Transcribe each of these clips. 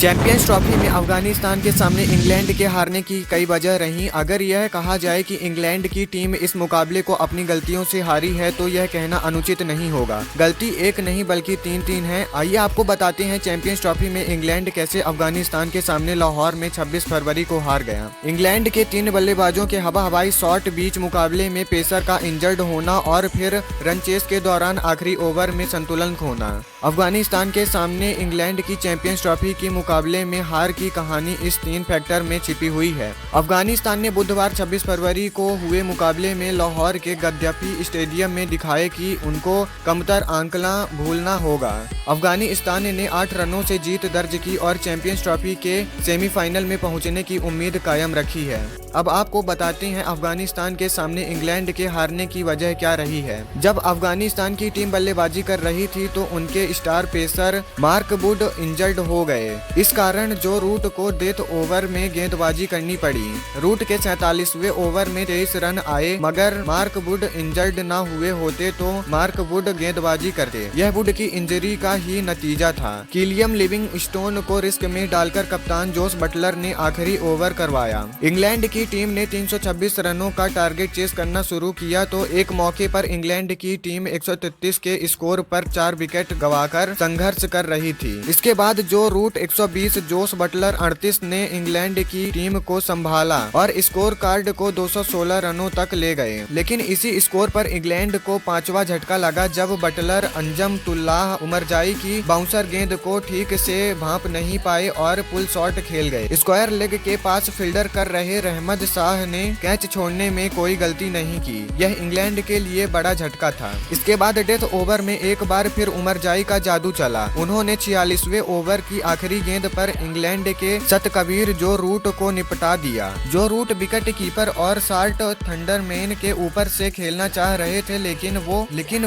Champions trophy में अफगानिस्तान के सामने इंग्लैंड के हारने की कई वजह रहीं। अगर यह कहा जाए कि इंग्लैंड की टीम इस मुकाबले को अपनी गलतियों से हारी है तो यह कहना अनुचित नहीं होगा। गलती एक नहीं बल्कि तीन है। आइए आपको बताते हैं चैंपियंस ट्रॉफी में इंग्लैंड कैसे अफगानिस्तान के सामने लाहौर में 26 फरवरी को हार गया। इंग्लैंड के 3 बल्लेबाजों के हवाई शॉट बीच मुकाबले में पेसर का इंजर्ड होना और फिर रन चेस के दौरान आखिरी ओवर में संतुलन खोना। अफगानिस्तान के सामने इंग्लैंड की चैंपियंस ट्रॉफी के मुकाबले में हार की कहानी इस 3 फैक्टर में छिपी हुई है। अफगानिस्तान ने बुधवार 26 फरवरी को हुए मुकाबले में लाहौर के गद्दाफी स्टेडियम में दिखाए कि उनको कमतर आंकड़ा भूलना होगा। अफगानिस्तान ने 8 रनों से जीत दर्ज की और चैंपियंस ट्रॉफी के सेमीफाइनल में पहुंचने की उम्मीद कायम रखी है। अब आपको बताते हैं अफगानिस्तान के सामने इंग्लैंड के हारने की वजह क्या रही है। जब अफगानिस्तान की टीम बल्लेबाजी कर रही थी तो उनके star pacer Mark Wood injured हो गए। इस कारण जो रूट को डेथ ओवर में गेंदबाजी करनी पड़ी। रूट के 47वें ओवर में 23 रन आए, मगर मार्क वुड इंजर्ड न हुए होते तो मार्क वुड गेंदबाजी करते। यह वुड की इंजरी का ही नतीजा था। किलियम लिविंगस्टोन को रिस्क में डालकर कप्तान जोस बटलर ने आखिरी ओवर करवाया। इंग्लैंड की टीम ने 326 रनों का टारगेट चेस करना शुरू किया तो एक मौके पर इंग्लैंड की टीम 133 के स्कोर पर 4 विकेट गंवाकर संघर्ष कर रही थी। इसके बाद जो रूट 120 जोस बटलर 38 ने इंग्लैंड की टीम को संभाला और स्कोर कार्ड को 216 रनों तक ले गए। लेकिन इसी स्कोर पर इंग्लैंड को 5वां झटका लगा जब बटलर अंजमतुल्लाह उमरजाई की बाउंसर गेंद को ठीक से भांप नहीं पाए और पुल शॉट खेल गए। स्क्वायर लेग के पास फील्डर कर रहे रहमत शाह ने कैच छोड़ने में कोई गलती नहीं की। यह इंग्लैंड के लिए बड़ा झटका था। इसके बाद डेथ ओवर में एक बार फिर उमरजाई का जादू चला। उन्होंने 46वें ओवर की आखिरी गेंद पर इंग्लैंड के सतकबीर जो रूट को निपटा दिया। जो रूट विकेट कीपर और शार्ट थंडरमैन के ऊपर से खेलना चाह रहे थे, लेकिन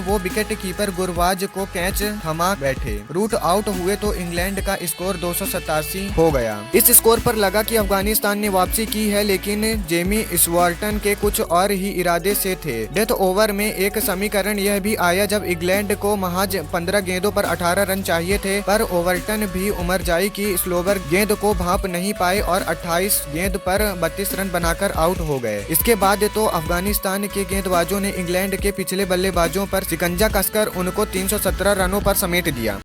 वो विकेट कीपर गुरबाज को कैच थमा बैठे। रूट आउट हुए तो इंग्लैंड का स्कोर 287 हो गया। इस स्कोर पर लगा कि अफगानिस्तान ने वापसी की है, लेकिन जेमी स्वार्टन के कुछ और ही इरादे से थे। डेथ ओवर में एक समीकरण यह भी आया जब इंग्लैंड को महज 15 गेंदों पर 18 रन चाहिए थे, पर ओवरटन भी उमरजाई की स्लोवर गेंद को भांप नहीं पाए और 28 गेंद पर 32 रन बनाकर आउट हो गए। इसके बाद तो अफगानिस्तान के गेंदबाजों ने इंग्लैंड के पिछले बल्लेबाजों पर शिकंजा कसकर उनको 317 रनों पर समेट दिया।